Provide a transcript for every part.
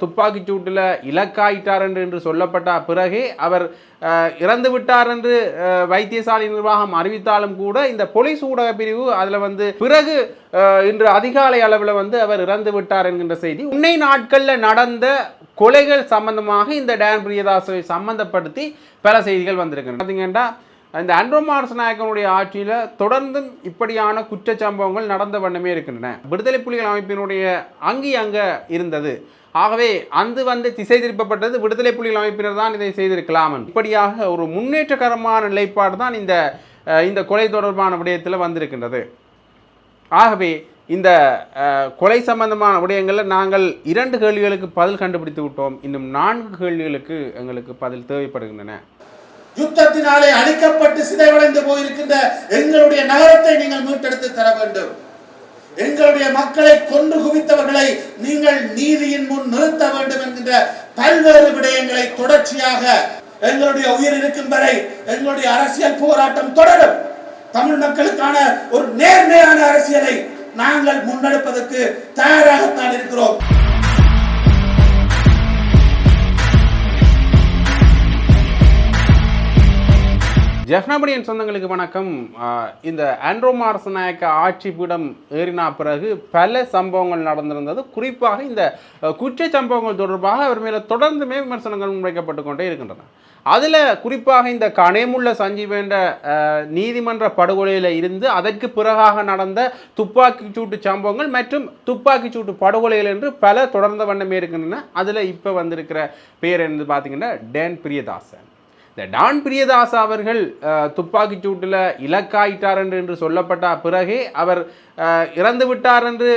துப்பாக்கிச் சூட்டில் இலக்காயிட்டார் என்று சொல்லப்பட்ட பிறகே அவர் இறந்து விட்டார் என்று வைத்தியசாலை நிர்வாகம் அறிவித்தாலும் கூட இந்த போலீஸ் ஊடக பிரிவு அதில் பிறகு இன்று அதிகாலை அளவில் அவர் இறந்து விட்டார் என்கின்ற செய்தி முன்னை நாட்களில் நடந்த கொலைகள் சம்பந்தமாக இந்த டான் பிரியதாசவை சம்பந்தப்படுத்தி பல செய்திகள் வந்திருக்கின்றன. பார்த்தீங்கன்னா இந்த அன்ட்ரோ மாரசநாயக்கனுடைய ஆட்சியில் தொடர்ந்தும் இப்படியான குற்றச்சம்பவங்கள் நடந்த வண்ணமே இருக்கின்றன. விடுதலை புலிகள் அமைப்பினுடைய அங்கே இருந்தது. ஆகவே அந்த திசை திருப்பப்பட்டது விடுதலை புலிகள் அமைப்பினர் தான் இதை செய்திருக்கலாம். இப்படியாக ஒரு முன்னேற்றகரமான நிலைப்பாடு தான் இந்த கொலை தொடர்பான விடயத்தில் வந்திருக்கின்றது. ஆகவே இந்த கொலை சம்பந்தமான விடயங்களில் நாங்கள் 2 கேள்விகளுக்கு பதில் கண்டுபிடித்து விட்டோம். இன்னும் 4 கேள்விகளுக்கு எங்களுக்கு பதில் தேவைப்படுகின்றன. யுத்தத்தினாலே அழிக்கப்பட்டு சிதைவடைந்து போயிருக்கின்ற எங்களுடைய நகரத்தை நீங்கள் மீட்டெடுத்து தர வேண்டும். எங்களுடைய மக்களை கொன்று குவித்தவர்களை நீங்கள் நீதியின் முன் நிறுத்த வேண்டும் என்கின்ற பல்வேறு விடயங்களை தொடர்ச்சியாக எங்களுடைய உயிர் இருக்கும் வரை எங்களுடைய அரசியல் போராட்டம் தொடரும். தமிழ் மக்களுக்கான ஒரு நேர்மையான அரசியலை நாங்கள் முன்னெடுப்பதற்கு தயாராகத்தான் இருக்கிறோம். ஜெஃப்னாபடியின் சொந்தங்களுக்கு வணக்கம். இந்த ஆண்ட்ரோ மாரசநாயக்க ஆட்சி பீடம் ஏறினா பிறகு பல சம்பவங்கள் நடந்திருந்தது. குறிப்பாக இந்த குற்ற சம்பவங்கள் தொடர்பாக அவர் மேலே தொடர்ந்துமே விமர்சனங்கள் முன்வைக்கப்பட்டு கொண்டே இருக்கின்றன. அதில் குறிப்பாக இந்த கனேமுள்ள சஞ்சீவ் நீதிமன்ற படுகொலையில் இருந்து அதற்கு பிறகாக நடந்த துப்பாக்கிச்சூட்டு சம்பவங்கள் மற்றும் துப்பாக்கிச்சூட்டு படுகொலைகள் என்று பல தொடர்ந்த வண்ணமே இருக்கின்றன. அதில் இப்போ வந்திருக்கிற பேர் என்று பார்த்தீங்கன்னா டான் பிரியதாசன். இந்த டான் பிரியதாஸ் அவர்கள் துப்பாக்கிச் சூட்டில் இலக்காயிட்டார் என்று சொல்லப்பட்ட பிறகே அவர் இறந்து விட்டார் என்று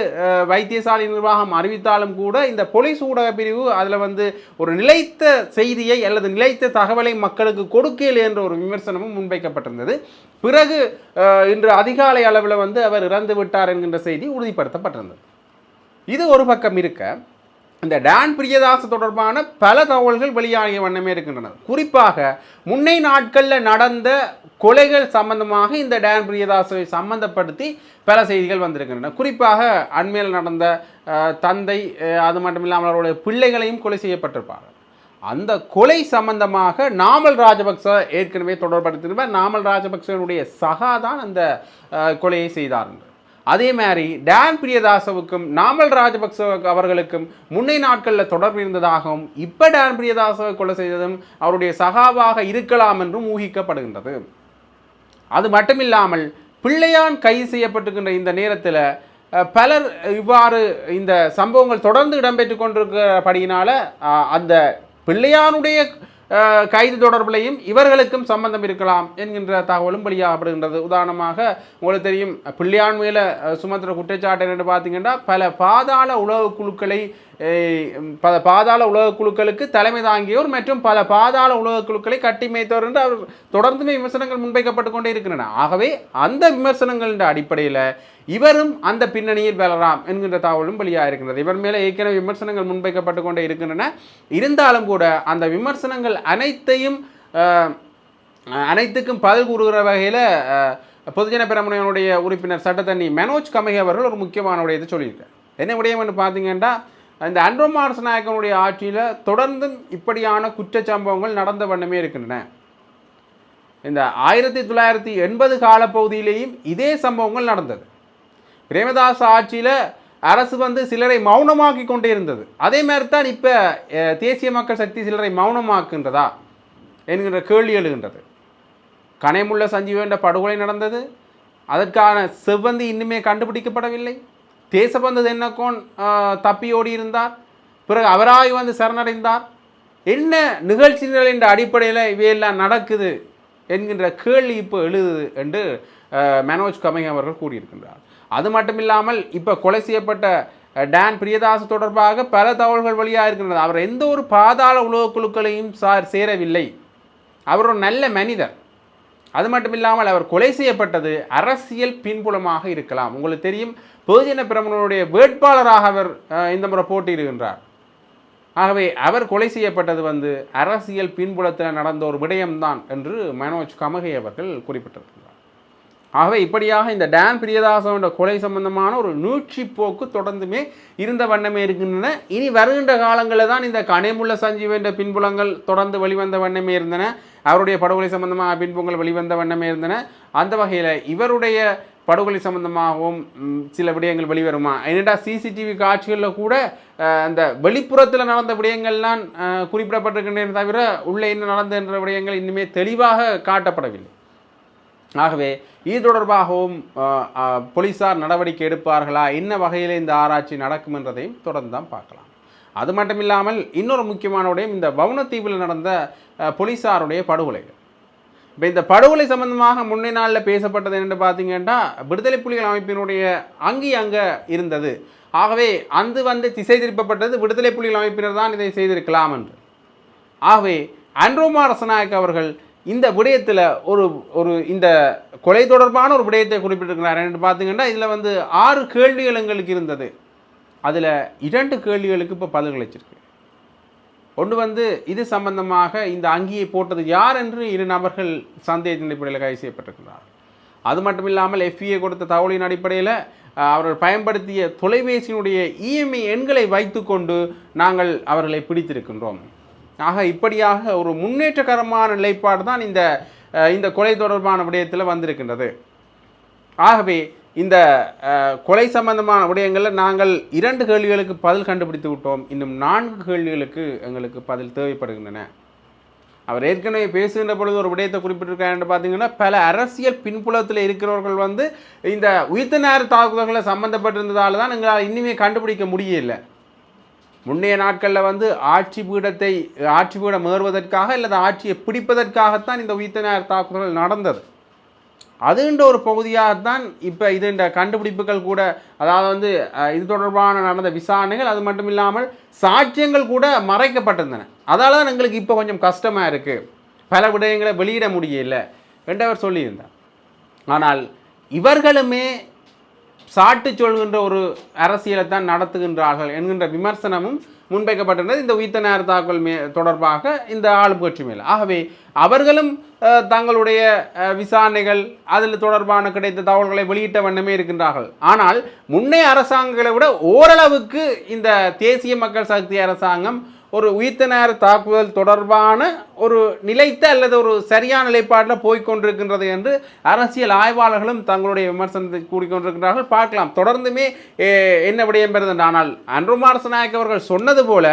வைத்தியசாலை நிர்வாகம் அறிவித்தாலும் கூட இந்த போலீஸ் ஊடக பிரிவு அதில் ஒரு நிலைத்த செய்தியை அல்லது நிலைத்த தகவலை மக்களுக்கு கொடுக்கல என்ற ஒரு விமர்சனமும் முன்வைக்கப்பட்டிருந்தது. பிறகு இன்று அதிகாலை அளவில் அவர் இறந்து விட்டார் என்கின்ற செய்தி உறுதிப்படுத்தப்பட்டிருந்தது. இது ஒரு பக்கம் இருக்க, இந்த டான் பிரியதாஸ் தொடர்பான பல தகவல்கள் வெளியாகிய வண்ணமே இருக்கின்றன. குறிப்பாக முன்னை நாட்களில் நடந்த கொலைகள் சம்பந்தமாக இந்த டான் பிரியதாஸை சம்பந்தப்படுத்தி பல செய்திகள் வந்திருக்கின்றன. குறிப்பாக அண்மையில் நடந்த தந்தை, அது மட்டும் இல்லாமல் அவருடைய பிள்ளைகளையும் கொலை செய்யப்பட்டிருப்பார்கள். அந்த கொலை சம்பந்தமாக நாமல் ராஜபக்ச ஏற்கனவே தொடர்படுத்தியிருப்பார். நாமல் ராஜபக்சனுடைய சகாதான் அந்த கொலையை செய்தார். அதே மாதிரி டான் பிரியதாசவுக்கும் நாமல் ராஜபக்ச அவர்களுக்கும் முன்னை நாட்களில் தொடர்பு இருந்ததாகவும் இப்போ டான் பிரியதாசவை கொலை செய்ததும் அவருடைய சகாவாக இருக்கலாம் என்றும் ஊகிக்கப்படுகின்றது. அது மட்டுமில்லாமல் பிள்ளையான் கைது செய்யப்பட்டிருக்கின்ற இந்த நேரத்தில் பலர் இவ்வாறு இந்த சம்பவங்கள் தொடர்ந்து இடம்பெற்று கொண்டிருக்கிறபடியினால் அந்த பிள்ளையானுடைய கைது தொடர்பிலையும் இவர்களுக்கும் சம்பந்தம் இருக்கலாம் என்கின்ற தகவலும் வெளியாகப்படுகின்றது. உதாரணமாக உங்களுக்கு தெரியும், பிள்ளையான் மேலே சுமத்துற குற்றச்சாட்டு என்று பார்த்தீங்கன்னா பல பாதாள உளவு குழுக்களுக்கு தலைமை தாங்கியோர் மற்றும் பல பாதாள உலக குழுக்களை கட்டிமைத்தவர் என்று அவர் தொடர்ந்துமே விமர்சனங்கள் முன்வைக்கப்பட்டு கொண்டே இருக்கின்றன. ஆகவே அந்த விமர்சனங்களின் அடிப்படையில் இவரும் அந்த பின்னணியில் வளராம் என்கின்ற தகவலும் வெளியாக இருக்கின்றது. இவர் மேலே ஏற்கனவே விமர்சனங்கள் முன்வைக்கப்பட்டு கொண்டே இருக்கின்றன. இருந்தாலும் கூட அந்த விமர்சனங்கள் அனைத்துக்கும் பதில் கூறுகிற வகையில் பொதுஜன பெரமுனையினுடைய உறுப்பினர் சட்டத்தண்ணி மனோஜ் கமகே அவர்கள் ஒரு முக்கியமான விடயத்தை சொல்லியிருக்கார். என்ன விடயம் என்று பார்த்தீங்கன்னா, இந்த ஆண்ட்ரோ மாரசநாயக்கனுடைய ஆட்சியில் தொடர்ந்தும் இப்படியான குற்றச்சம்பவங்கள் நடந்த வண்ணமே இருக்கின்றன. இந்த 1980 காலப்பகுதியிலேயும் இதே சம்பவங்கள் நடந்தது. பிரேமதாஸ் ஆட்சியில் அரசு சிலரை மௌனமாக்கி கொண்டே இருந்தது. அதே மாதிரி தான் இப்போ தேசிய மக்கள் சக்தி சிலரை மௌனமாக்குகின்றதா என்கின்ற கேள்வி எழுகின்றது. கனேமுள்ள சஞ்சீவ் என்ற படுகொலை நடந்தது. அதற்கான செவ்வந்தி இன்னுமே கண்டுபிடிக்கப்படவில்லை. தேசபந்து தென்னக்கோன் தப்பியோடி இருந்தார். பிறகு அவராய் சரணடைந்தார். என்ன நிகழ்ச்சிகள் என்ற அடிப்படையில் இவையெல்லாம் நடக்குது என்கின்ற கேள்வி இப்போ எழுது என்று மனோஜ் கமகே அவர்கள் கூறியிருக்கின்றார். அது மட்டுமில்லாமல் இப்போ கொலை செய்யப்பட்ட டான் பிரியதாஸ் தொடர்பாக பல தகவல்கள் வழியாக இருக்கின்றது. அவர் எந்த ஒரு பாதாள உலக குழுக்களையும் சேரவில்லை. அவர் ஒரு நல்ல மனிதர். அது மட்டும் இல்லாமல் அவர் கொலை செய்யப்பட்டது அரசியல் பின்புலமாக இருக்கலாம். உங்களுக்கு தெரியும், பொதுஜன பெரமுனருடைய வேட்பாளராக அவர் இந்த முறை போட்டியிடுகின்றார். ஆகவே அவர் கொலை செய்யப்பட்டது அரசியல் பின்புலத்தில் நடந்த ஒரு விடயம்தான் என்று மனோஜ் கமகே அவர்கள் குறிப்பிட்டிருக்கிறார். ஆகவே இப்படியாக இந்த டான் பிரியதாசோட கொலை சம்பந்தமான ஒரு நீட்சி போக்கு தொடர்ந்துமே இருந்த வண்ணமே இருக்கின்றன. இனி வருகின்ற காலங்களில் தான் இந்த கனேமுள்ள சஞ்சீவ் என்ற பின்புலங்கள் தொடர்ந்து வெளிவந்த வண்ணமே இருந்தன. அவருடைய படுகொலை சம்பந்தமாக பின்புலங்கள் வெளிவந்த வண்ணமே இருந்தன. அந்த வகையில் இவருடைய படுகொலை சம்பந்தமாகவும் சில விடயங்கள் வெளிவருமா? ஏனென்றா சிசிடிவி காட்சிகளில் கூட அந்த வெளிப்புறத்தில் நடந்த விடயங்கள்லாம் குறிப்பிடப்பட்டிருக்கின்றன தவிர உள்ளே என்ன நடந்த விடயங்கள் இன்னுமே தெளிவாக காட்டப்படவில்லை. ஆகவே இது தொடர்பாகவும் போலீசார் நடவடிக்கை எடுப்பார்களா, என்ன வகையில் இந்த ஆராய்ச்சி நடக்கும் என்றதையும் தொடர்ந்து தான் பார்க்கலாம். அது மட்டும் இல்லாமல் இன்னொரு முக்கியமான விடயம் இந்த வவுனத்தீவில் நடந்த போலீசாருடைய படுகொலைகள். இப்போ இந்த படுகொலை சம்பந்தமாக முன்னே நாளில் பேசப்பட்டது என்று பார்த்தீங்கன்னா விடுதலை புலிகள் அமைப்பினுடைய அங்கே இருந்தது. ஆகவே அந்த திசை திருப்பப்பட்டது விடுதலை புலிகள் அமைப்பினர் தான் இதை செய்திருக்கலாம் என்று. ஆகவே ஆண்ட்ரோமா ரசநாயக் அவர்கள் இந்த விடயத்தில் ஒரு இந்த கொலை தொடர்பான ஒரு விடயத்தை குறிப்பிட்டிருக்கிறார் என்று பார்த்தீங்கன்னா இதில் 6 கேள்விகள் எங்களுக்கு இருந்தது. அதில் 2 கேள்விகளுக்கு இப்போ பதில் கிடைச்சிருக்கு. ஒன்று இது சம்பந்தமாக இந்த அங்கியை போட்டது யார் என்று 2 நபர்கள் சந்தேகத்தின் அடிப்படையில் கைது செய்யப்பட்டிருக்கிறார். அது மட்டும் இல்லாமல் FBA கொடுத்த தகவலின் அடிப்படையில் அவர்கள் பயன்படுத்திய தொலைபேசியினுடைய EMI எண்களை வைத்துக்கொண்டு நாங்கள் அவர்களை பிடித்திருக்கின்றோம். ஆக இப்படியாக ஒரு முன்னேற்றகரமான நிலைப்பாடு தான் இந்த கொலை தொடர்பான விடயத்தில் வந்திருக்கின்றது. ஆகவே இந்த கொலை சம்பந்தமான விடயங்களில் நாங்கள் 2 கேள்விகளுக்கு பதில் கண்டுபிடித்து விட்டோம். இன்னும் 4 கேள்விகளுக்கு எங்களுக்கு பதில் தேவைப்படுகின்றன. அவர் ஏற்கனவே பேசுகின்ற பொழுது ஒரு விடயத்தை குறிப்பிட்டிருக்கார் என்று பார்த்தீங்கன்னா பல அரசியல் பின்புலத்தில் இருக்கிறவர்கள் இந்த உயிர்த்த நேர தாக்குதல்களை சம்பந்தப்பட்டிருந்ததால் தான் எங்களால் இன்னுமே கண்டுபிடிக்க முடியலை. முன்னைய நாட்களில் ஆட்சி பீடம் ஏறுவதற்காக அல்லது ஆட்சியை பிடிப்பதற்காகத்தான் இந்த உயிர்த்த நேர தாக்குதல்கள் நடந்தது. அதுன்ற ஒரு பகுதியாகத்தான் இப்போ இந்த கண்டுபிடிப்புகள் கூட, அதாவது இது தொடர்பான நடந்த விசாரணைகள், அது மட்டும் இல்லாமல் சாட்சியங்கள் கூட மறைக்கப்பட்டிருந்தன. அதால் தான் எங்களுக்கு இப்போ கொஞ்சம் கஷ்டமாக இருக்குது, பல விடயங்களை வெளியிட முடியலை என்றவர் சொல்லியிருந்தார். ஆனால் இவர்களுமே சாட்டு சொல்கின்ற ஒரு அரசியலை தான் நடத்துகின்றார்கள் என்கின்ற விமர்சனமும் முன்வைக்கப்பட்டிருந்தது இந்த உயிர்த்த நேர தாக்குதல் தொடர்பாக இந்த ஆளும் கட்சி மேல். ஆகவே அவர்களும் தங்களுடைய விசாரணைகள் அதில் தொடர்பான கிடைத்த தகவல்களை வெளியிட்ட வண்ணமே இருக்கின்றார்கள். ஆனால் முன்னைய அரசாங்கங்களை விட ஓரளவுக்கு இந்த தேசிய மக்கள் சக்தி அரசாங்கம் ஒரு உயிர்த்த நேர தாக்குதல் தொடர்பான ஒரு நிலைத்த அல்லது ஒரு சரியான நிலைப்பாட்டில் போய்கொண்டிருக்கின்றது என்று அரசியல் ஆய்வாளர்களும் தங்களுடைய விமர்சனத்தை கூறிக்கொண்டிருக்கிறார்கள். பார்க்கலாம் தொடர்ந்துமே என்ன விடயம் பெறுது. ஆனால் ஆண்ட்ரோமா ரசநாயக் அவர்கள் சொன்னது போல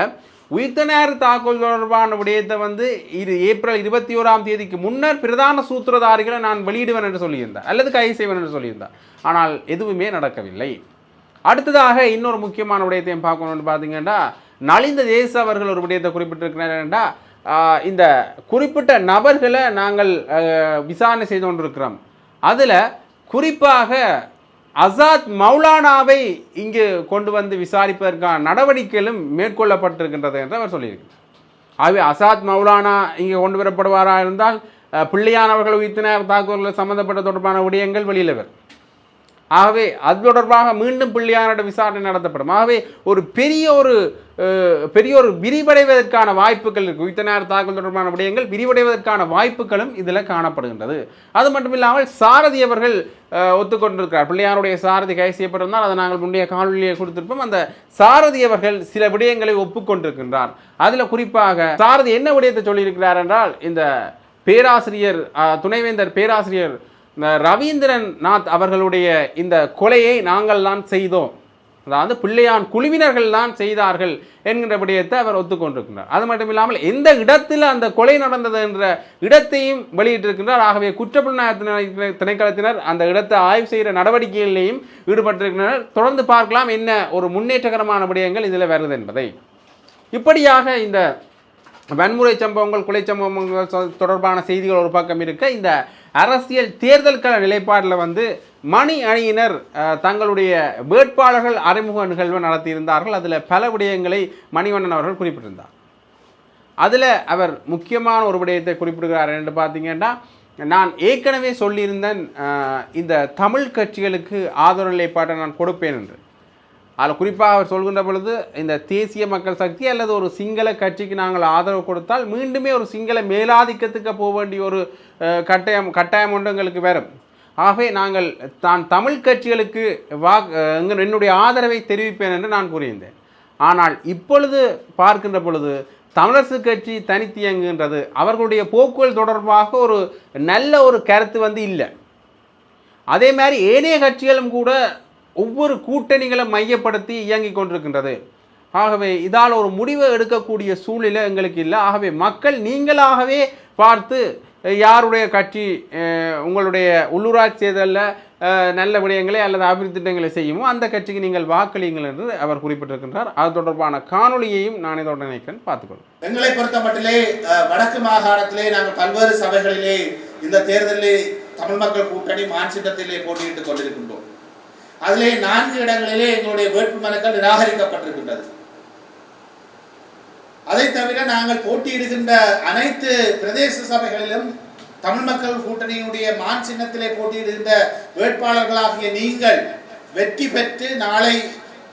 உயிர்த்த நேர தாக்குதல் தொடர்பான விடயத்தை இது ஏப்ரல் 21ஆம் தேதிக்கு முன்னர் பிரதான சூத்திரதாரிகளை நான் வெளியிடுவேன் என்று சொல்லியிருந்தார், அல்லது கைது செய்வேன் என்று சொல்லியிருந்தார். ஆனால் எதுவுமே நடக்கவில்லை. அடுத்ததாக இன்னொரு முக்கியமான விடயத்தையும் பார்க்கணும்னு பார்த்தீங்கன்னா நலிந்த தேச அவர்கள் ஒரு விடயத்தை குறிப்பிட்டிருக்கிறார்டா, இந்த குறிப்பிட்ட நபர்களை நாங்கள் விசாரணை செய்து கொண்டிருக்கிறோம். அதில் குறிப்பாக அசாத் மௌலானாவை இங்கு கொண்டு விசாரிப்பதற்கான நடவடிக்கைகளும் மேற்கொள்ளப்பட்டிருக்கின்றது என்று அவர் சொல்லியிருக்கிறார். ஆகவே அசாத் மௌலானா இங்கே கொண்டு வரப்படுவாரா இருந்தால் பிள்ளையானவர்கள் உயிர்த்த நேர தாக்குதல்கள் சம்பந்தப்பட்ட தொடர்பான விடயங்கள் வெளியில் வரும். ஆகவே அது தொடர்பாக மீண்டும் பிள்ளையானோட விசாரணை நடத்தப்படும். ஆகவே ஒரு பெரிய ஒரு விரிவடைவதற்கான வாய்ப்புகள் இருக்குது. உயிர்த்த நேர தாக்குதல் தொடர்பான விடயங்கள் விரிவடைவதற்கான வாய்ப்புகளும் இதில் காணப்படுகின்றது. அது மட்டும் இல்லாமல் சாரதி அவர்கள் ஒத்துக்கொண்டிருக்கிறார். பிள்ளையாருடைய சாரதி கைது செய்யப்பட்டிருந்தால் அதை நாங்கள் முந்தைய காணொலியை கொடுத்திருப்போம். அந்த சாரதி அவர்கள் சில விடயங்களை ஒப்புக்கொண்டிருக்கின்றார். அதில் குறிப்பாக சாரதி என்ன விடயத்தை சொல்லியிருக்கிறார் என்றால், இந்த பேராசிரியர் துணைவேந்தர் பேராசிரியர் ரவீந்திரன் நாத் அவர்களுடைய இந்த கொலையை நாங்கள் தான் செய்தோம், அதாவது பிள்ளையான் குழுவினர்கள் தான் செய்தார்கள் என்கின்ற விடயத்தை அவர் ஒத்துக்கொண்டிருக்கின்றார். அது மட்டும் இல்லாமல் எந்த இடத்தில் அந்த கொலை நடந்தது என்ற இடத்தையும் வெளியிட்டிருக்கின்றார். ஆகவே குற்றப்புலனாய்வு திணைக்களத்தினர் அந்த இடத்தை ஆய்வு செய்கிற நடவடிக்கைகளிலேயும் ஈடுபட்டிருக்கின்றனர். தொடர்ந்து பார்க்கலாம் என்ன ஒரு முன்னேற்றகரமான விடயங்கள் இதில் வருது என்பதை. இப்படியாக இந்த வன்முறை சம்பவங்கள், கொலை சம்பவங்கள் தொடர்பான செய்திகள் ஒரு பக்கம் இருக்க, இந்த அரசியல் தேர்தல் கள நிலைப்பாட்டில் மணி அணியினர் தங்களுடைய வேட்பாளர்கள் அறிமுக நிகழ்வு நடத்தியிருந்தார்கள். அதில் பல விடயங்களை மணிவண்ணன் அவர்கள் குறிப்பிட்டிருந்தார். அதில் அவர் முக்கியமான ஒரு விடயத்தை குறிப்பிடுகிறார் என்று பார்த்தீங்கன்னா, நான் ஏற்கனவே சொல்லியிருந்தேன் இந்த தமிழ் கட்சிகளுக்கு ஆதரவு நிலைப்பாட்டை நான் கொடுப்பேன் என்று. அதில் குறிப்பாக அவர் சொல்கின்ற பொழுது, இந்த தேசிய மக்கள் சக்தி அல்லது ஒரு சிங்கள கட்சிக்கு நாங்கள் ஆதரவு கொடுத்தால் மீண்டுமே ஒரு சிங்கள மேலாதிக்கத்துக்கு போக வேண்டிய ஒரு கட்டாயம் ஒன்று எங்களுக்கு வரும். ஆகவே நாங்கள் தான் தமிழ் கட்சிகளுக்கு என்னுடைய ஆதரவை தெரிவிப்பேன் என்று நான் கூறியிருந்தேன். ஆனால் இப்பொழுது பார்க்கின்ற பொழுது தமிழரசு கட்சி தனித்து இயங்குகின்றது. அவர்களுடைய போக்குகள் தொடர்பாக ஒரு நல்ல ஒரு கருத்து இல்லை. அதே மாதிரி ஏனைய கட்சிகளும் கூட ஒவ்வொரு கூட்டணிகளை மையப்படுத்தி இயங்கிக் கொண்டிருக்கின்றது. ஆகவே இதால் ஒரு முடிவை எடுக்கக்கூடிய சூழ்நிலை எங்களுக்கு இல்லை. ஆகவே மக்கள் நீங்களாகவே பார்த்து யாருடைய கட்சி உங்களுடைய உள்ளூராட்சி தேர்தலில் நல்ல விடயங்களை அல்லது அபிவிருத்தி திட்டங்களை செய்யுமோ அந்த கட்சிக்கு நீங்கள் வாக்களியுங்கள் என்று அவர் குறிப்பிட்டிருக்கின்றார். அது தொடர்பான காணொலியையும் நான் இதோட நினைக்கிறேன், பார்த்துக்கொள்ளும். எங்களை பொறுத்த மட்டிலே வடக்கு மாகாணத்திலே நாங்கள் பல்வேறு சபைகளிலே இந்த தேர்தலிலே தமிழ் மக்கள் கூட்டணி மாநிலத்திலே போட்டியிட்டுக் கொண்டிருக்கின்றோம். அதிலே 4 இடங்களிலே எங்களுடைய வேட்புமனுக்கள் நிராகரிக்கப்பட்டிருக்கின்றது. அதை தவிர நாங்கள் போட்டியிடுகின்ற அனைத்து பிரதேச சபைகளிலும் தமிழ் மக்கள் கூட்டணியினுடைய மான் சின்னத்திலே போட்டியிடுகின்ற வேட்பாளர்களாகிய நீங்கள் வெற்றி பெற்று நாளை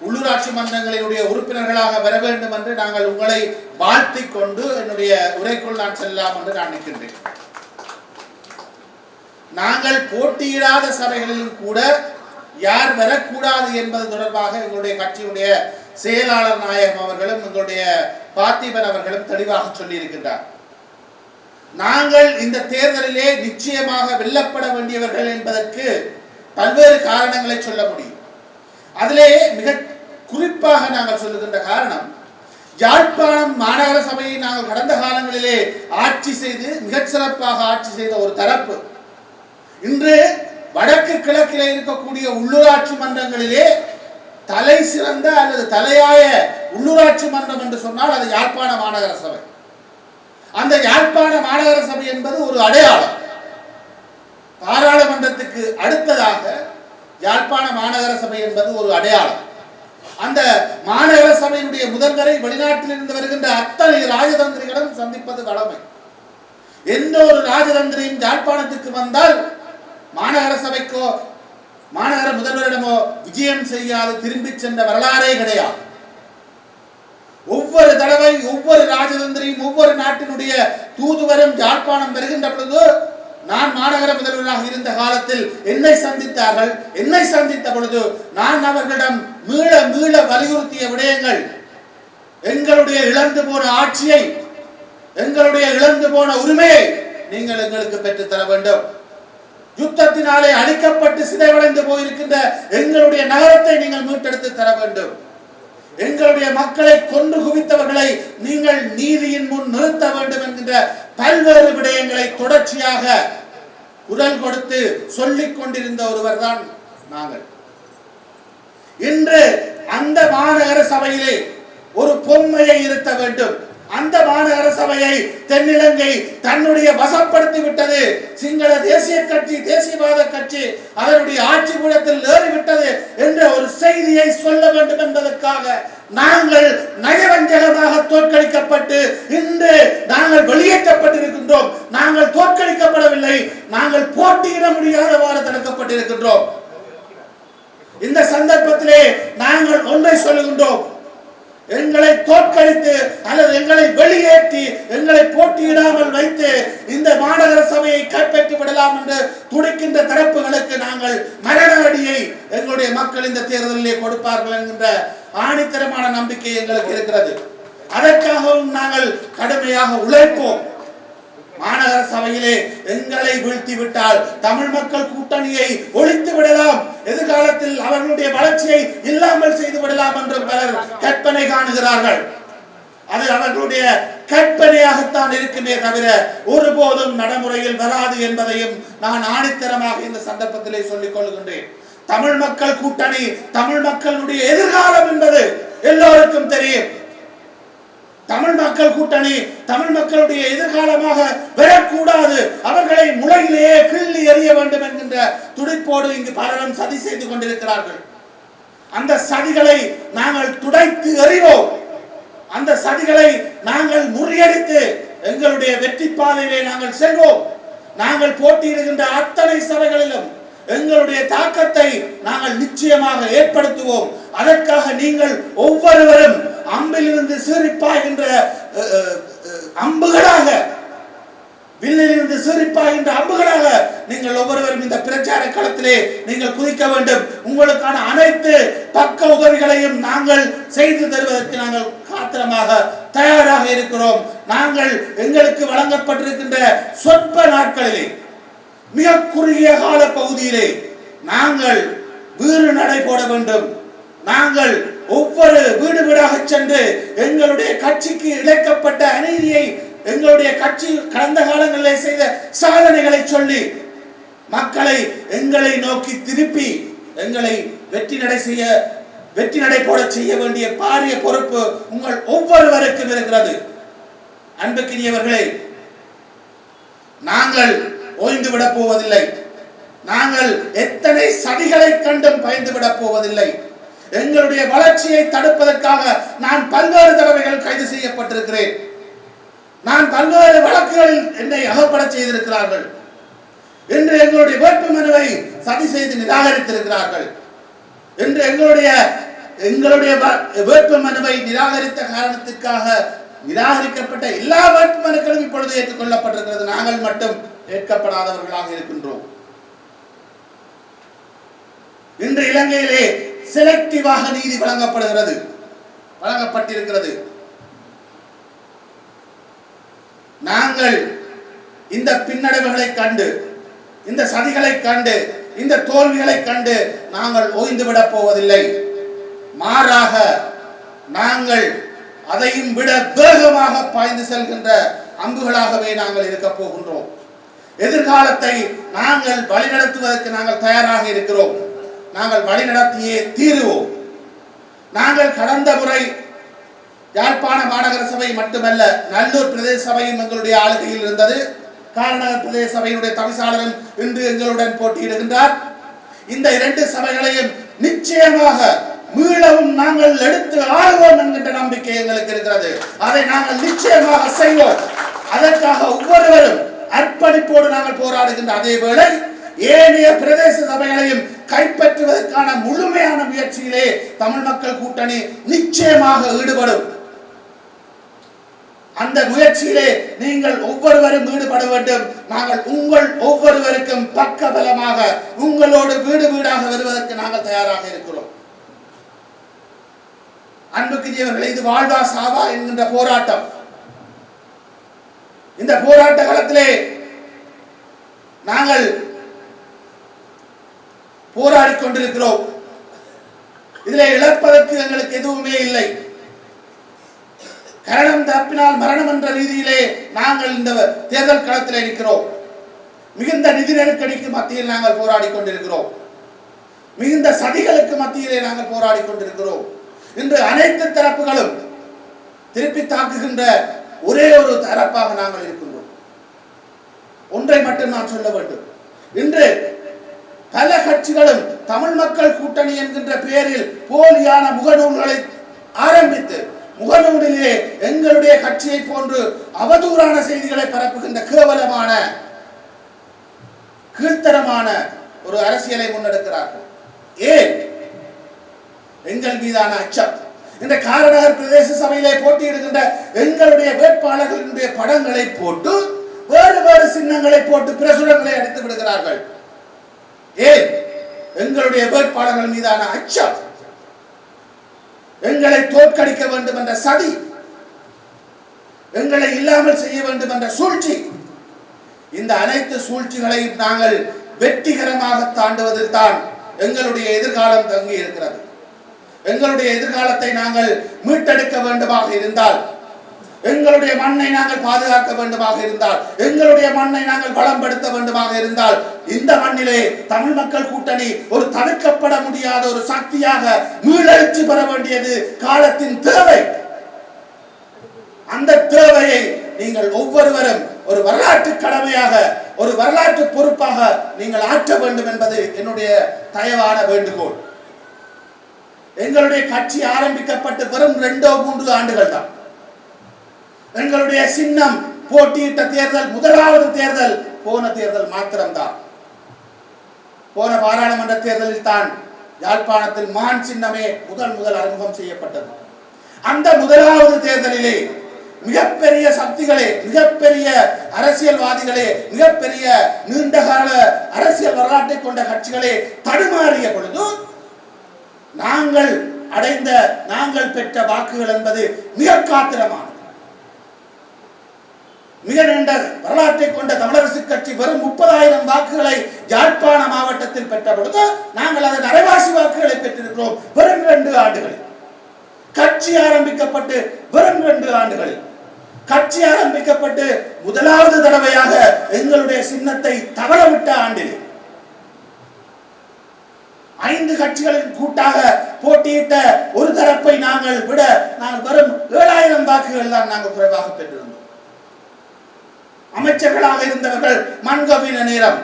உள்ளூராட்சி மன்றங்களினுடைய உறுப்பினர்களாக வர வேண்டும் என்று நாங்கள் உங்களை வாழ்த்திக் கொண்டு என்னுடைய உரைக்குள் நான் செல்லலாம் என்று நான் நிற்கின்றேன். நாங்கள் போட்டியிடாத சபைகளிலும் கூட யார் வரக்கூடாது என்பது தொடர்பாக எங்களுடைய கட்சியுடைய செயலாளர் நாயகம் அவர்களும் எங்களுடைய பார்த்திபன் அவர்களும் தெளிவாக சொல்லி இருக்கின்றார். நாங்கள் இந்த தேர்தலிலே நிச்சயமாக வெல்லப்பட வேண்டியவர்கள் என்பதற்கு பல்வேறு காரணங்களை சொல்ல முடியும். அதிலே மிக குறிப்பாக நாங்கள் சொல்லுகின்ற காரணம், யாழ்ப்பாணம் மாநகர சபையை நாங்கள் கடந்த காலங்களிலே ஆட்சி செய்து மிகச் சிறப்பாக ஆட்சி செய்த ஒரு தரப்பு இன்று வடக்கு கிழக்கிலே இருக்கக்கூடிய உள்ளூராட்சி மன்றங்களிலே தலை சிறந்த அல்லது தலையாய உள்ளூராட்சி மன்றம் என்று சொன்னால் அது யாழ்ப்பாண மாநகர சபை. அந்த யாழ்ப்பாண மாநகர சபை என்பது ஒரு அடையாளம். பாராளுமன்றத்துக்கு அடுத்ததாக யாழ்ப்பாண மாநகர சபை என்பது ஒரு அடையாளம். அந்த மாநகர சபையினுடைய முதல்வரை வெளிநாட்டில் இருந்து வருகின்ற அத்தனை ராஜதந்திரிகளும் சந்திப்பது வழமை. எந்த ஒரு ராஜதந்திரியும் யாழ்ப்பாணத்துக்கு வந்தால் மாநகர சபைக்கோ மாநகர முதல்வரிடமோ விஜயம் செய்யாது திரும்பி சென்ற வரலாறே கிடையாது. ஒவ்வொரு தடவை ஒவ்வொரு ராஜதந்திரியும் ஒவ்வொரு நாட்டினுடைய தூதுவரும் யாழ்ப்பாணம் வருகின்ற பொழுது, நான் மாநகர முதல்வராக இருந்த காலத்தில் என்னை சந்தித்தார்கள். என்னை சந்தித்த பொழுது நான் அவர்களிடம் மீள மீள வலியுறுத்திய விடயங்கள், எங்களுடைய இழந்து போன ஆட்சியை, எங்களுடைய இழந்து போன உரிமையை நீங்கள் எங்களுக்கு பெற்றுத் தர வேண்டும். யுத்தத்தினாலே அழிக்கப்பட்டு சிதைவடைந்து போயிருக்கின்ற எங்களுடைய நகரத்தை நீங்கள் மீட்டெடுத்து தர வேண்டும். எங்களுடைய மக்களை கொன்று குவித்தவர்களை நீங்கள் நீதியின் முன் நிறுத்த வேண்டும் என்கின்ற பல்வேறு விடயங்களை தொடர்ச்சியாக குரல் கொடுத்து சொல்லிக் கொண்டிருந்த ஒருவர் தான் நாங்கள். இன்று அந்த மாநகர சபையிலே ஒரு பொம்மையை இருத்த வேண்டும். அந்த மாநகர சபையை தென்னிலங்கை தன்னுடைய வசப்படுத்தி விட்டது. சிங்கள தேசிய கட்சி, தேசியவாத கட்சி அதனுடைய ஆட்சி பீடத்தில் ஏறிவிட்டது என்ற ஒரு செய்தியை சொல்ல வேண்டும் என்பதற்காக நாங்கள் நயவஞ்சகமாக தோற்கடிக்கப்பட்டு இன்று நாங்கள் வெளியேற்றப்பட்டிருக்கின்றோம். நாங்கள் தோற்கடிக்கப்படவில்லை, நாங்கள் போட்டியிட முடியாதவாறு தடுக்கப்பட்டிருக்கின்றோம். இந்த சந்தர்ப்பத்திலே நாங்கள் ஒன்றை சொல்லுகின்றோம், எங்களை தோற்கடித்து அல்லது எங்களை வெளியேற்றி எங்களை போட்டியிடாமல் வைத்து இந்த மாநகர சபையை கைப்பற்றி விடலாம் என்று துடிக்கின்ற தரப்புகளுக்கு நாங்கள் மரண அடியை எங்களுடைய மக்கள் இந்த தேர்தலிலே கொடுப்பார்கள் என்கின்ற ஆணித்தரமான நம்பிக்கை எங்களுக்கு இருக்கிறது. அதற்காகவும் நாங்கள் கடுமையாக உழைப்போம். மாநகர சபையிலே எங்களை வீழ்த்தி விட்டால் தமிழ் மக்கள் கூட்டணியை ஒழித்து விடலாம், எதிர்காலத்தில் அவர்களுடைய வளர்ச்சியை இல்லாமல் செய்து விடலாம் என்று பலர் கற்பனை காணுகிறார்கள். அது அவர்களுடைய கற்பனையாகத்தான் இருக்குமே தவிர ஒருபோதும் நடைமுறையில் வராது என்பதையும் நான் ஆணித்தரமாக இந்த சந்தர்ப்பத்திலே சொல்லிக் கொள்கின்றேன். தமிழ் மக்கள் கூட்டணி, தமிழ் மக்களுடைய எதிர்காலம் என்பது எல்லோருக்கும் தெரியும். தமிழ் மக்கள் கூட்டணி தமிழ் மக்களுடைய எதிர்காலமாக வரக்கூடாது, அவர்களை முளையிலேயே கிள்ளி எறிய வேண்டும் என்கின்ற துடிப்போடு இங்கு பலரும் சதி செய்து கொண்டிருக்கிறார்கள். அந்த சதிகளை நாங்கள் துடைத்து எறிவோம். அந்த சதிகளை நாங்கள் முறியடித்து எங்களுடைய வெற்றி பாதையிலே நாங்கள் செல்வோம். நாங்கள் போட்டியிடுகின்ற அத்தனை சபைகளிலும் எங்களுடைய தாக்கத்தை நாங்கள் நிச்சயமாக ஏற்படுத்துவோம். அதற்காக நீங்கள் ஒவ்வொருவரும் அம்பிலிருந்து சீறிப்பாய்கின்ற அம்புகளாக வில்லிலிருந்து சிரிப்பாகின்ற அம்புகளாக நீங்கள் ஒவ்வொருவரும் இந்த பிரச்சார களத்திலே நீங்கள் குதிக்க வேண்டும். உங்களுக்கான அனைத்து பக்க உதவிகளையும் நாங்கள் செய்து தருவதற்கு நாங்கள் காத்திரமாக தயாராக இருக்கிறோம். நாங்கள் எங்களுக்கு வழங்கப்பட்டிருக்கின்ற சொற்ப நாட்களிலே, மிக குறுகிய கால பகுதியிலே நாங்கள் வீறு நடை போட வேண்டும். நாங்கள் ஒவ்வொரு வீடு வீடாக சென்று எங்களுடைய கட்சிக்கு இழைக்கப்பட்ட அநீதியை, எங்களுடைய கட்சி கடந்த காலங்களில் செய்த சாதனைகளை சொல்லி மக்களை எங்களை நோக்கி திருப்பி எங்களை வெற்றி நடை போட செய்ய வேண்டிய பாரிய பொறுப்பு உங்கள் ஒவ்வொருவருக்கும் இருக்கிறது. அன்புக்குரியவர்களே, நாங்கள் ஓய்ந்து விட போவதில்லை. நாங்கள் எத்தனை சதிகளை கண்டும் பயந்து விட போவதில்லை. எங்களுடைய வளர்ச்சியை தடுப்பதற்காக நான் பல்வேறு தடவைகள் கைது செய்யப்பட்டிருக்கிறேன். நான் பல்வேறு வழக்குகளில் என்னை அகப்பட செய்திருக்கிறார்கள். என்று எங்களுடைய வேட்புமனுவை சதி செய்து நிராகரித்திருக்கிறார்கள். என்று எங்களுடைய வேட்புமனுவை நிராகரித்த காரணத்திற்காக நிராகரிக்கப்பட்ட எல்லா வேட்புமனுக்களும் இப்பொழுது ஏற்றுக்கொள்ளப்பட்டிருக்கிறது. நாங்கள் மட்டும் ஏற்கப்படாதவர்களாக இருக்கின்றோம். இன்று இலங்கையிலே செலக்டிவாக நீதி வழங்கப்பட்டிருக்கிறது. நாங்கள் இந்த பின்னடைவுகளை கண்டு, இந்த சதிகளை கண்டு, இந்த தோல்விகளை கண்டு நாங்கள் ஓய்ந்து விட போவதில்லை. மாறாக நாங்கள் அதையும் விட வேகமாக பாய்ந்து செல்கின்ற அம்புகளாகவே நாங்கள் இருக்க போகின்றோம். எதிர்காலத்தை நாங்கள் வழிநடத்துவதற்கு நாங்கள் தயாராக இருக்கிறோம். நாங்கள் வழிநடத்தியே தீருவோம். நாங்கள் கடந்த முறை யாழ்ப்பாண மாநகர சபை மட்டுமல்ல, நல்லூர் பிரதேச சபையும் எங்களுடைய ஆளுகையில் இருந்தது. காரநகர் பிரதேச சபையினுடைய தவிசாளரும் இன்று எங்களுடன் போட்டியிடுகின்றார். இந்த 2 சபைகளையும் நிச்சயமாக மீளவும் நாங்கள் எடுத்து ஆளுவோம் என்கின்ற நம்பிக்கை எங்களுக்கு இருக்கிறது. அதை நாங்கள் நிச்சயமாக செய்வோம். அதற்காக ஒவ்வொருவரும் அர்ப்பணிப்போடு நாங்கள் போராடுகின்ற அதே வேளை ஏனைய பிரதேச சபைகளையும் கைப்பற்றுவதற்கான முழுமையான முயற்சியிலே தமிழ் மக்கள் கூட்டணி நிச்சயமாக ஈடுபடும். அந்த முயற்சியிலே நீங்கள் ஒவ்வொருவரும் ஈடுபட வேண்டும். நாங்கள் உங்கள் ஒவ்வொருவருக்கும் பக்கபலமாக உங்களோடு வீடு வீடாக வருவதற்கு நாங்கள் தயாராக இருக்கிறோம். அன்புக்குரியவர்களே, இது வாழ்வா சாவா என்கின்ற போராட்டம். இந்த போராட்ட காலத்திலே நாங்கள் போராடி கொண்டிருக்கிறோம். இதிலே இழப்பதற்கு எங்களுக்கு எதுவுமே இல்லை. கரணம் தப்பினால் மரணம் என்ற ரீதியிலே நாங்கள் இந்த தேர்தல் களத்தில் இருக்கிறோம். மிகுந்த நிதி நெருக்கடிக்கு மத்தியில் நாங்கள் போராடி கொண்டிருக்கிறோம். மிகுந்த சதிகளுக்கு மத்தியிலே நாங்கள் போராடி கொண்டிருக்கிறோம். இன்று அனைத்து தரப்புகளும் திருப்பி தாக்குகின்ற ஒரே ஒரு தரப்பாக நாங்கள் இருக்கின்றோம். ஒன்றை மட்டும் நான் சொல்ல வேண்டும். இன்று பல கட்சிகளும் தமிழ் மக்கள் கூட்டணி என்கின்ற பெயரில் போலியான முகநூல்களை ஆரம்பித்து முகநூலிலே எங்களுடைய கட்சியை போன்று அவதூறான செய்திகளை பரப்புகின்ற கேவலமான கீழ்த்தரமான ஒரு அரசியலை முன்னெடுக்கிறார்கள். ஏன்? எங்கள் மீதான அச்சம். இந்த காரநகர் பிரதேச சபையிலே போட்டியிடுகின்ற எங்களுடைய வேட்பாளர்களுடைய படங்களை போட்டு வேறு வேறு சின்னங்களை போட்டு பிரசுரங்களை அடித்து விடுகிறார்கள். ஏன்? எங்களுடைய வேட்பாளர்கள் மீதான அச்சம், எங்களை தோற்கடிக்க வேண்டும் என்ற சதி, எங்களை இல்லாமல் செய்ய வேண்டும் என்ற சூழ்ச்சி. இந்த அனைத்து சூழ்ச்சிகளையும் நாங்கள் வெற்றிகரமாக தாண்டுவதில் தான் எங்களுடைய எதிர்காலம் தங்கி இருக்கிறது. எங்களுடைய எதிர்காலத்தை நாங்கள் மீட்டெடுக்க வேண்டுமாக இருந்தால், எங்களுடைய மண்ணை நாங்கள் பாதுகாக்க வேண்டுமாக இருந்தால், எங்களுடைய மண்ணை நாங்கள் வளம்படுத்த வேண்டுமாக இருந்தால், இந்த மண்ணிலே தமிழ் மக்கள் கூட்டணி ஒரு தவிர்க்கப்பட முடியாத ஒரு சக்தியாக மீளெழுச்சி பெற வேண்டியது காலத்தின் தேவை. அந்த தேவையை நீங்கள் ஒவ்வொருவரும் ஒரு வரலாற்று கடமையாக, ஒரு வரலாற்று பொறுப்பாக நீங்கள் ஆற்ற வேண்டும் என்பது என்னுடைய தயவான வேண்டுகோள். எங்களுடைய கட்சி ஆரம்பிக்கப்பட்டு வெறும் 2-3 ஆண்டுகள் தான். எங்களுடைய சின்னம் போட்டியிட்ட தேர்தல் முதலாவது தேர்தல் போன தேர்தல் மாத்திரம்தான். போன பாராளுமன்ற தேர்தலில் தான் யாழ்ப்பாணத்தில் மான் சின்னமே முதல் அறிமுகம் செய்யப்பட்டது. அந்த முதலாவது தேர்தலிலே மிகப்பெரிய சக்திகளே, மிகப்பெரிய அரசியல்வாதிகளே, மிகப்பெரிய நீண்டகால அரசியல் வரலாற்றை கொண்ட கட்சிகளே தடுமாறிய பொழுது நாங்கள் பெற்ற வாக்குகள் என்பது மிக காத்திரமானது. மிக நீண்ட வரலாற்றை கொண்ட தமிழரசு கட்சி வெறும் 30,000 வாக்குகளை யாழ்ப்பாண மாவட்டத்தில் பெற்ற பொழுது நாங்கள் அதன் அரைவாசி வாக்குகளை பெற்றிருக்கிறோம் வெறும் 2 ஆண்டுகளில். கட்சி ஆரம்பிக்கப்பட்டு வெறும் 2 ஆண்டுகளில். கட்சி ஆரம்பிக்கப்பட்டு முதலாவது தடவையாக எங்களுடைய சின்னத்தை தவறவிட்ட ஆண்டில் 5 கட்சிகளின் கூட்டாக போட்டியிட்ட ஒரு தரப்பை நாங்கள் வெறும் 7,000 வாக்குகள் தான் நாங்கள் குறைவாக பெற்றிருந்தோம். அமைச்சர்களாக இருந்தவர்கள் மன்கவின நேரம்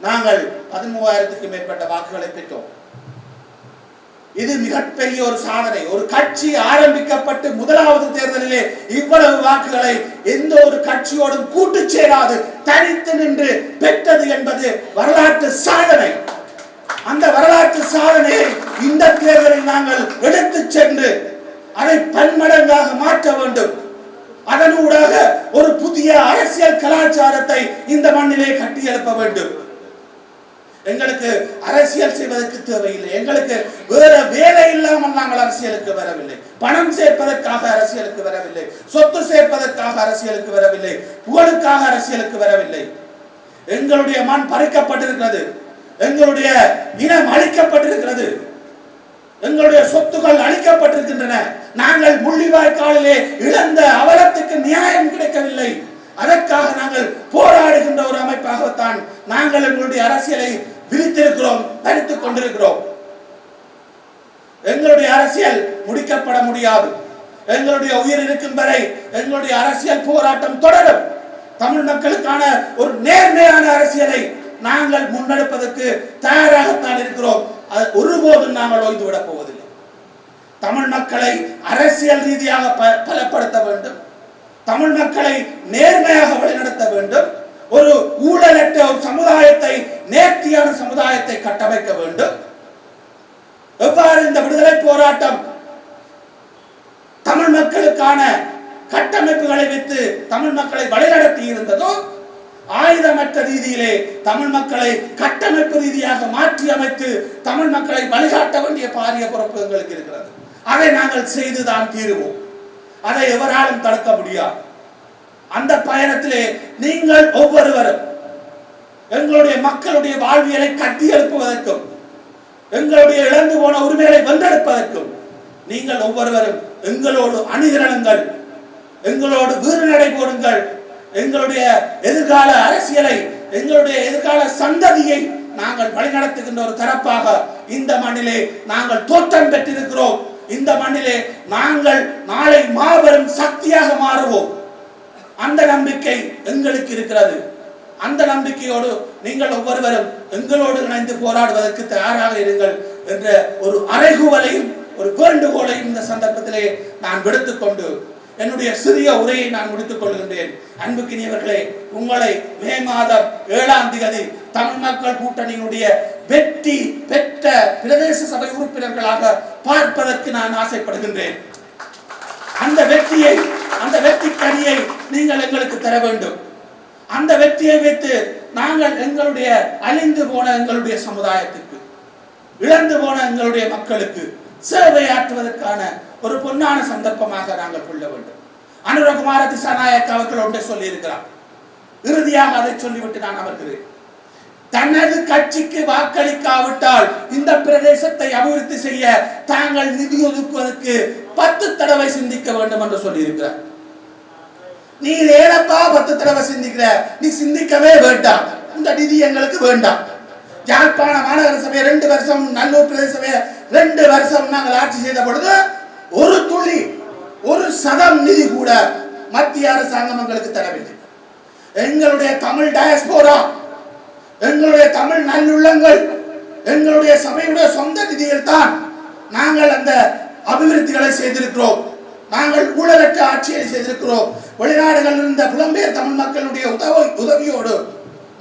நாங்கள் 13,000க்கு மேற்பட்ட வாக்குகளை பெற்றோம். இது மிகப்பெரிய ஒரு சாதனை. ஒரு கட்சி ஆரம்பிக்கப்பட்டு முதலாவது தேர்தலிலே இவ்வளவு வாக்குகளை எந்த ஒரு கட்சியோடும் கூட்டு சேராது தனித்து நின்று பெற்றது என்பது வரலாற்று சாதனை. அந்த வரலாற்று சாதனையை இந்த தேர்தலில் நாங்கள் எடுத்து சென்று அதை பன்மடங்காக மாற்ற வேண்டும். அதனூடாக ஒரு புதிய அரசியல் கலாச்சாரத்தை இந்த மண்ணிலே கட்டியெழுப்ப வேண்டும். எங்களுக்கு அரசியல் செய்வதற்கு தேவையில்லை. எங்களுக்கு வேற வேலை இல்லாமல் நாங்கள் அரசியலுக்கு வரவில்லை. பணம் சேர்ப்பதற்காக அரசியலுக்கு வரவில்லை. சொத்து சேர்ப்பதற்காக அரசியலுக்கு வரவில்லை. புகழுக்காக அரசியலுக்கு வரவில்லை. எங்களுடைய மண் பறிக்கப்பட்டிருக்கிறது. எங்களுடைய இனம் அழிக்கப்பட்டிருக்கிறது. எங்களுடைய சொத்துக்கள் அழிக்கப்பட்டிருக்கின்றன. நாங்கள் முள்ளிவாய்க்காலிலே இழந்த அவலத்துக்கு நியாயம் கிடைக்கவில்லை. அதற்காக நாங்கள் போராடுகின்ற ஒரு அமைப்பாகத்தான் நாங்கள் எங்களுடைய அரசியலை விரித்திருக்கிறோம், தரித்துக் கொண்டிருக்கிறோம். எங்களுடைய அரசியல் முடிக்கப்பட முடியாது. எங்களுடைய உயிர் இருக்கும் வரை எங்களுடைய அரசியல் போராட்டம் தொடரும். தமிழ் மக்களுக்கான ஒரு நேர்மையான அரசியலை நாங்கள் முன்னெடுப்பதற்கு தயாராகத்தான் இருக்கிறோம். அது ஒருபோதும் நாங்கள் ஓய்ந்து விடப் போவதில்லை. தமிழ் மக்களை அரசியல் ரீதியாக பலப்படுத்த வேண்டும். தமிழ் மக்களை நேர்மையாக வழிநடத்த வேண்டும். ஒரு ஊழலற்ற ஒரு சமுதாயத்தை, நேர்த்தியான சமுதாயத்தை கட்டமைக்க வேண்டும். எவ்வாறு இந்த விடுதலை போராட்டம் தமிழ் மக்களுக்கான கட்டமைப்புகளை வைத்து தமிழ் மக்களை வழிநடத்தி இருந்ததோ, ஆயுதமற்ற ரீதியிலே தமிழ் மக்களை கட்டமைப்பு ரீதியாக மாற்றி அமைத்து தமிழ் மக்களை வழிகாட்ட வேண்டிய பாரிய பொறுப்பு எங்களுக்கு இருக்கிறது. அதை நாங்கள் செய்துதான் தீருவோம். அதை எவராலும் தடுக்க முடியாது. அந்த பயணத்திலே நீங்கள் ஒவ்வொருவரும் எங்களுடைய மக்களுடைய வாழ்வியலை கட்டி எழுப்புவதற்கும் எங்களுடைய இழந்து போன உரிமைகளை வென்றெடுப்பதற்கும் நீங்கள் ஒவ்வொருவரும் எங்களோடு அணிதிரளுங்கள், எங்களோடு வீறு நடை போடுங்கள். எங்களுடைய எதிர்கால அரசியலை, எங்களுடைய எதிர்கால சந்ததியை நாங்கள் வழிநடத்துகின்ற ஒரு தரப்பாக இந்த மண்ணிலே நாங்கள் தோற்றம் பெற்றிருக்கிறோம். இந்த மண்ணிலே நாங்கள் நாளை மாபெரும் சக்தியாக மாறுவோம். அந்த நம்பிக்கை எங்களுக்கு இருக்கிறது. அந்த நம்பிக்கையோடு நீங்கள் ஒவ்வொருவரும் எங்களோடு இணைந்து போராடுவதற்கு தயாராக இருங்கள் என்ற ஒரு அறைகூவலையும் ஒரு வேண்டுகோளையும் இந்த சந்தர்ப்பத்திலே நான் விடுத்துக்கொண்டு என்னுடைய சிறிய உரையை நான் முடித்துக் கொள்கின்றேன். அன்புக்கினியவர்களே, உங்களை மே மாதம் 7ஆம் தேதி தமிழ் மக்கள் கூட்டணியினுடைய வெற்றி பெற்ற பிரதேச சபை உறுப்பினர்களாக பார்ப்பதற்கு நான் ஆசைப்படுகின்றேன். அந்த வெற்றி கனியை நீங்கள் எங்களுக்கு தர வேண்டும். அந்த வெற்றியை வைத்து நாங்கள் எங்களுடைய அழிந்து போன எங்களுடைய சமுதாயத்துக்கு, இழந்து போன எங்களுடைய மக்களுக்கு சேவையாற்றுவதற்கான ஒரு பொன்னான சந்தர்ப்பமாக நாங்கள் கொள்ள வேண்டும். அனுரகுமார திசாநாயக்க அவர்கள் ஒன்றை சொல்லி இருக்கிறார். இறுதியாக அதை சொல்லிவிட்டு நான் அமர்கிறேன். தனது கட்சிக்கு வாக்களிக்காவிட்டால் இந்த பிரதேசத்தை அபிவிருத்தி செய்ய தாங்கள் நிதி ஒதுக்குவதற்கு 10 தடவை சிந்திக்க வேண்டும் என்று சொல்லி இருக்கிறார். நீ ஏனப்பா 10 தடவை சிந்திக்கிற? நீ சிந்திக்கவே வேண்டாம். இந்த நிதி எங்களுக்கு வேண்டாம். யாழ்ப்பாண மாநகர சபை 2 வருஷம், நல்லூர் பிரதேச சபை 2 வருஷம் நாங்கள் ஆட்சி செய்த பொழுது ஒரு துளி, ஒரு சதம் நிதி கூட மத்திய அரசாங்கம் எங்களுக்கு தரவில்லை. எங்களுடைய தமிழ் டயஸ்போரா, எங்களுடைய தமிழ் நல்லுள்ளங்கள், எங்களுடைய சபையுடைய சொந்த நிதியில் தான் நாங்கள் அந்த அபிவிருத்திகளை செய்திருக்கிறோம். நாங்கள் ஊழலற்ற ஆட்சியை செய்திருக்கிறோம். வெளிநாடுகளில் இருந்த புலம்பெயர் தமிழ் மக்களுடைய உதவியோடு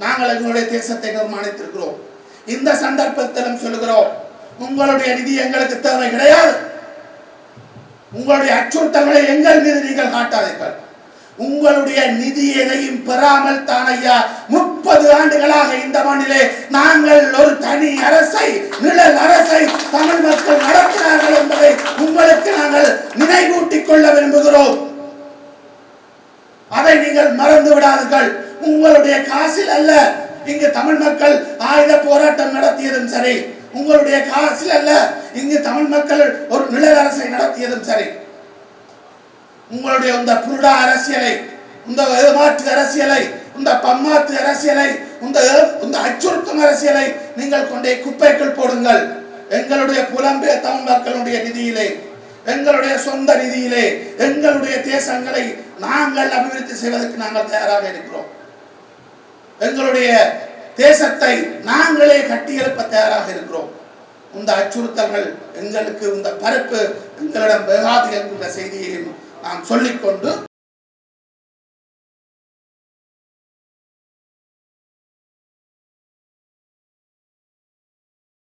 நாங்கள் எங்களுடைய தேசத்தை நிர்மாணித்திருக்கிறோம். இந்த சந்தர்ப்பத்திலும் சொல்லுகிறோம், உங்களுடைய நிதி எங்களுக்கு தேவை கிடையாது. உங்களுடைய அச்சுறுத்தல்களை எங்கள் மீது நீங்கள் காட்டாதீர்கள். உங்களுடைய நிதி எதையும் பெறாமல் தான் ஐயா 30 ஆண்டுகளாக இந்த மண்ணிலே நாங்கள் ஒரு தனி அரசை, நிழல் அரசை தமிழ் மக்கள் நடத்தினார்கள் என்பதை உங்களுக்கு நாங்கள் நினைவூட்டிக் கொள்ள விரும்புகிறோம். அதை நீங்கள் மறந்து விடாதீர்கள். உங்களுடைய காசில் அல்ல இங்கு தமிழ் மக்கள் ஆயுத போராட்டம் நடத்தியதும் சரி, உங்களுடைய காசில் அல்ல இங்கு தமிழ் மக்கள் ஒரு நிழல் அரசை நடத்தியதும் சரி. உங்களுடைய இந்த புருடா அரசியலை, இந்த ஏமாற்று அரசியலை, இந்த பம்மாத்து அரசியலை, இந்த அச்சுறுத்தும் அரசியலை நீங்கள் கொண்டே குப்பைக்குள் போடுங்கள். எங்களுடைய புலம்பெயர் தமிழ் மக்களுடைய நிதியிலே, எங்களுடைய சொந்த நிதியிலே எங்களுடைய தேசங்களை நாங்கள் அபிவிருத்தி செய்வதற்கு நாங்கள் தயாராக இருக்கிறோம். எங்களுடைய தேசத்தை நாங்களே கட்டியெழுப்ப தயாராக இருக்கிறோம். இந்த அச்சுறுத்தல்கள் எங்களுக்கு, இந்த பரப்பு எங்களிடம் வேகாது என்கின்ற செய்தியையும் நாம் சொல்லிக்கொண்டு